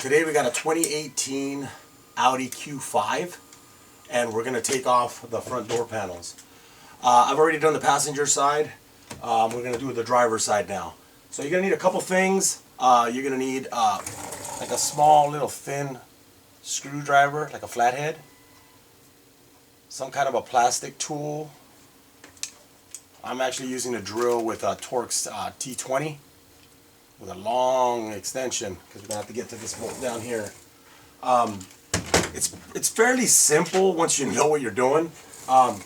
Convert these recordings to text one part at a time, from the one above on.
Today we got a 2018 Audi Q5 and we're going to take off the front door panels. I've already done the passenger side. We're going to do the driver's side now. So you're going to need a couple things. You're going to need like a small little thin screwdriver, like a flathead. Some kind of a plastic tool. I'm actually using a drill with a Torx T20 with a long extension because we're going to have to get to this bolt down here. It's fairly simple once you know what you're doing.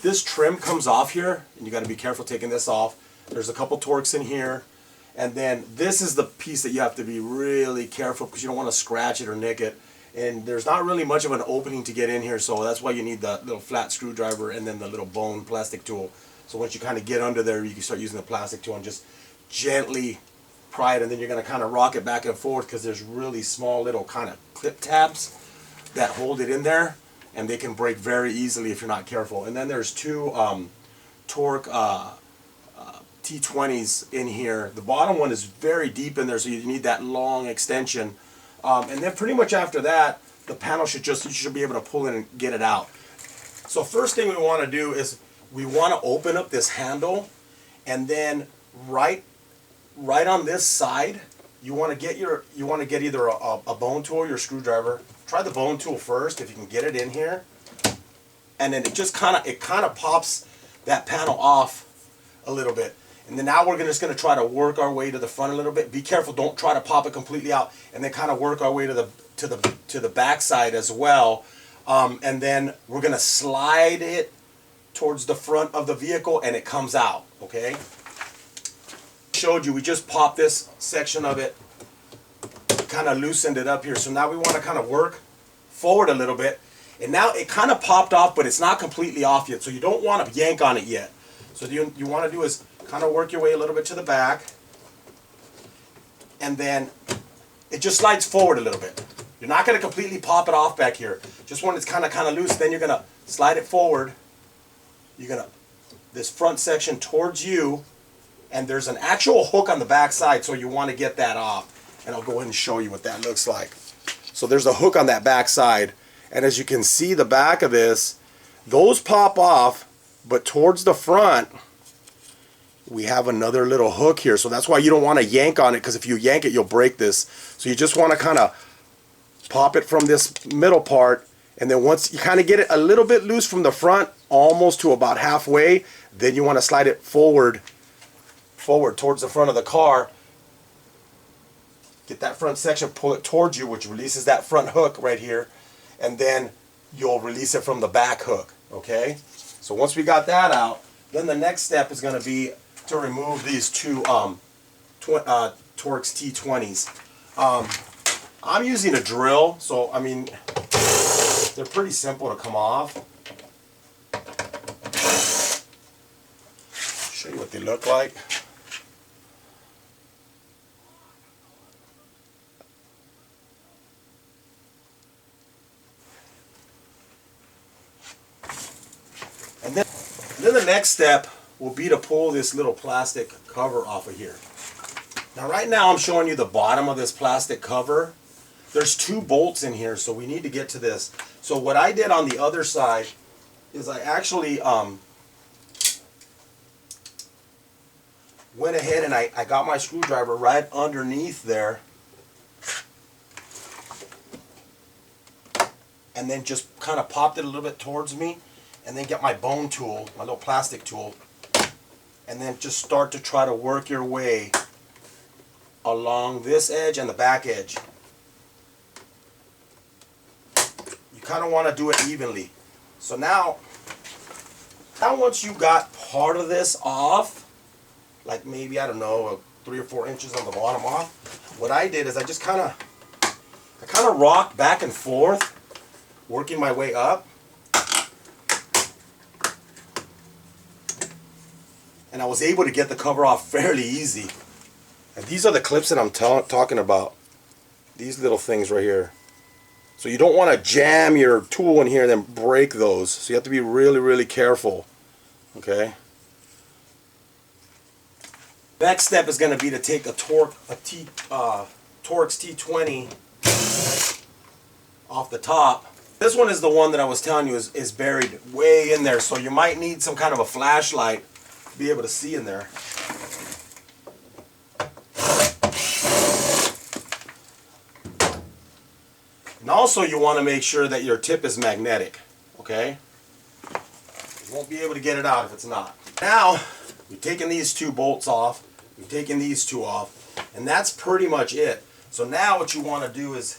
This trim comes off here and you got to be careful taking this off. There's a couple Torx in here, and then this is the piece that you have to be really careful because you don't want to scratch it or nick it. And there's not really much of an opening to get in here, so that's why you need the little flat screwdriver and then the little bone plastic tool. So once you kind of get under there, you can start using the plastic tool and just gently pry it, and then you're going to kind of rock it back and forth because there's really small little kind of clip tabs that hold it in there, and they can break very easily if you're not careful. And then there's two Torx T20s in here. The bottom one is very deep in there, so you need that long extension. And then pretty much after that, the panel you should be able to pull in and get it out. So first thing we want to do is we want to open up this handle, and then right on this side, you want to get either a bone tool or your screwdriver. Try the bone tool first if you can get it in here, and then it kind of pops that panel off a little bit. And then now we're just going to try to work our way to the front a little bit. Be careful, don't try to pop it completely out, and then kind of work our way to the back side as well. And then we're going to slide it towards the front of the vehicle, and it comes out. Okay. Showed you, we just popped this section of it, kind of loosened it up here. So now we want to kind of work forward a little bit, and now it kind of popped off, but it's not completely off yet, so you don't want to yank on it yet. So you want to do is kind of work your way a little bit to the back, and then it just slides forward a little bit. You're not going to completely pop it off back here, just when it's kind of loose. Then you're going to slide it forward. You're going to this front section towards you, and there's an actual hook on the back side, so you want to get that off, and I'll go ahead and show you what that looks like. So there's a hook on that back side, and as you can see, the back of this, those pop off, but towards the front we have another little hook here. So that's why you don't want to yank on it, because if you yank it, you'll break this. So you just want to kind of pop it from this middle part, and then once you kind of get it a little bit loose from the front, almost to about halfway, then you want to slide it forward towards the front of the car. Get that front section, pull it towards you, which releases that front hook right here, and then you'll release it from the back hook. Okay, so once we got that out, then the next step is going to be to remove these two Torx T20s. I'm using a drill, so I mean they're pretty simple to come off. Show you what they look like. And then the next step will be to pull this little plastic cover off of here. Now right now I'm showing you the bottom of this plastic cover. There's two bolts in here, so we need to get to this. So what I did on the other side is I actually went ahead and I got my screwdriver right underneath there, and then just kind of popped it a little bit towards me, and then get my bone tool, my little plastic tool, and then just start to try to work your way along this edge and the back edge. You kind of want to do it evenly. So now once you got part of this off, like maybe, I don't know, 3 or 4 inches on the bottom off, what I did is I just kind of rocked back and forth, working my way up. And I was able to get the cover off fairly easy. And these are the clips that I'm talking about. These little things right here. So you don't want to jam your tool in here and then break those. So you have to be really, really careful. Okay. Next step is going to be to take a Torx T20 off the top. This one is the one that I was telling you is buried way in there, so you might need some kind of a flashlight to be able to see in there. And also you want to make sure that your tip is magnetic, okay? You won't be able to get it out if it's not. Now, we've taken these two bolts off, we've taken these two off, and that's pretty much it. So now what you want to do is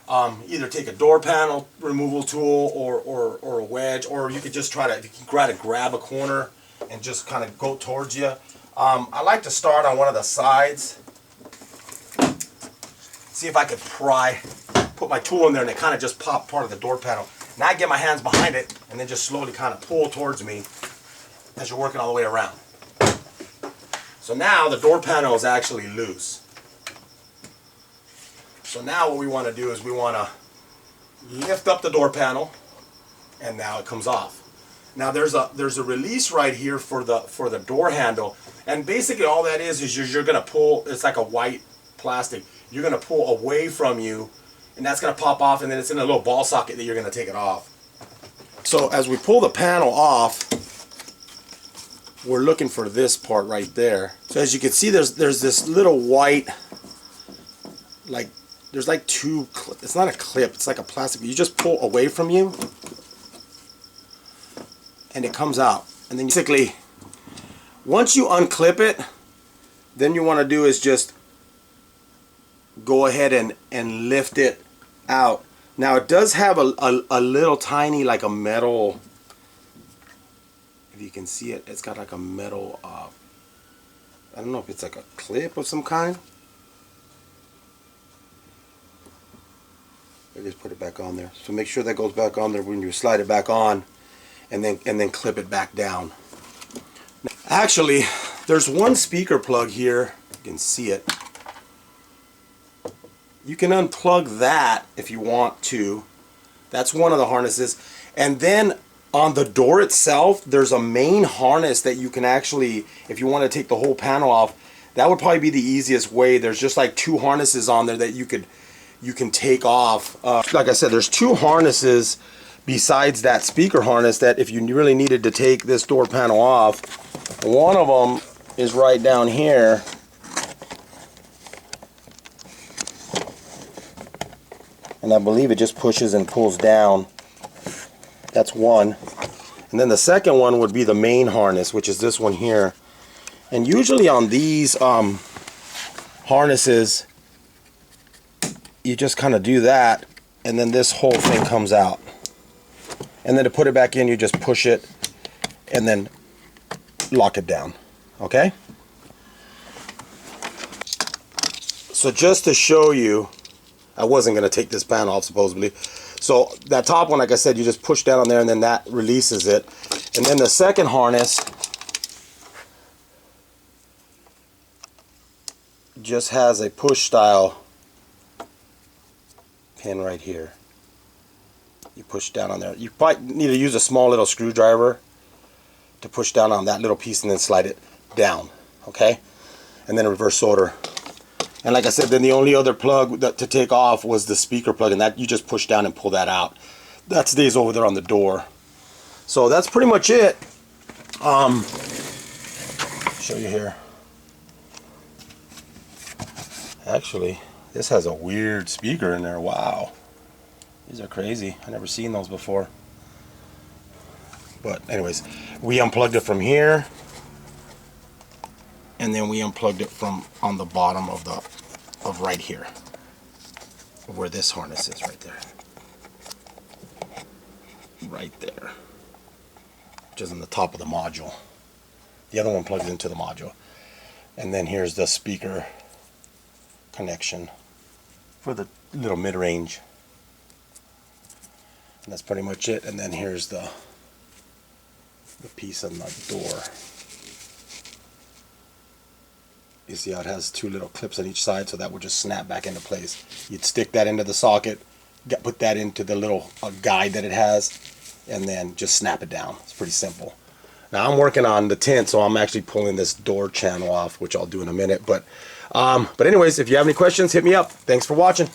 either take a door panel removal tool or a wedge, or you could just try to, if you can grab a corner and just kind of go towards you. I like to start on one of the sides. See if I could put my tool in there and it kind of just pop part of the door panel. Now I get my hands behind it and then just slowly kind of pull towards me as you're working all the way around. So now the door panel is actually loose. So now what we want to do is we want to lift up the door panel, and now it comes off. Now there's a release right here for the door handle, and basically all that is you're going to pull. It's like a white plastic. You're going to pull away from you, and that's going to pop off, and then it's in a little ball socket that you're going to take it off. So as we pull the panel off, we're looking for this part right there. So as you can see, there's this little white, like, there's like two, it's not a clip, it's like a plastic. You just pull away from you and it comes out. And then basically, once you unclip it, then you want to do is just go ahead and lift it out. Now it does have a little tiny, like a metal, if you can see it, it's got like a metal, I don't know if it's like a clip of some kind. I just put it back on there. So make sure that goes back on there when you slide it back on, and then clip it back down. Actually, there's one speaker plug here. You can see it. You can unplug that if you want to. That's one of the harnesses. And then on the door itself, there's a main harness that you can actually, if you want to take the whole panel off, that would probably be the easiest way. There's just like two harnesses on there that you can take off. Like I said, there's two harnesses besides that speaker harness that if you really needed to take this door panel off, one of them is right down here. And I believe it just pushes and pulls down. That's one. And then the second one would be the main harness, which is this one here. And usually on these harnesses, you just kind of do that, and then this whole thing comes out. And then to put it back in, you just push it and then lock it down. Okay? So just to show you, I wasn't going to take this panel off supposedly. So that top one, like I said, you just push down on there and then that releases it. And then the second harness just has a push style pin right here. You push down on there. You probably need to use a small little screwdriver to push down on that little piece and then slide it down. Okay? And then reverse solder. And like I said, then the only other plug to take off was the speaker plug, and that you just push down and pull that out. That stays over there on the door. So that's pretty much it. Show you here. Actually, this has a weird speaker in there. Wow. These are crazy. I've never seen those before. But anyways, we unplugged it from here. And then we unplugged it from on the bottom of right here, where this harness is, right there, which is on the top of the module. The other one plugs into the module, and then here's the speaker connection for the little mid-range, and that's pretty much it. And then here's the piece on the door. You see how it has two little clips on each side, so that would just snap back into place. You'd stick that into the socket, put that into the little guide that it has, and then just snap it down. It's pretty simple. Now I'm working on the tint, so I'm actually pulling this door channel off, which I'll do in a minute. But anyways, if you have any questions, hit me up. Thanks for watching.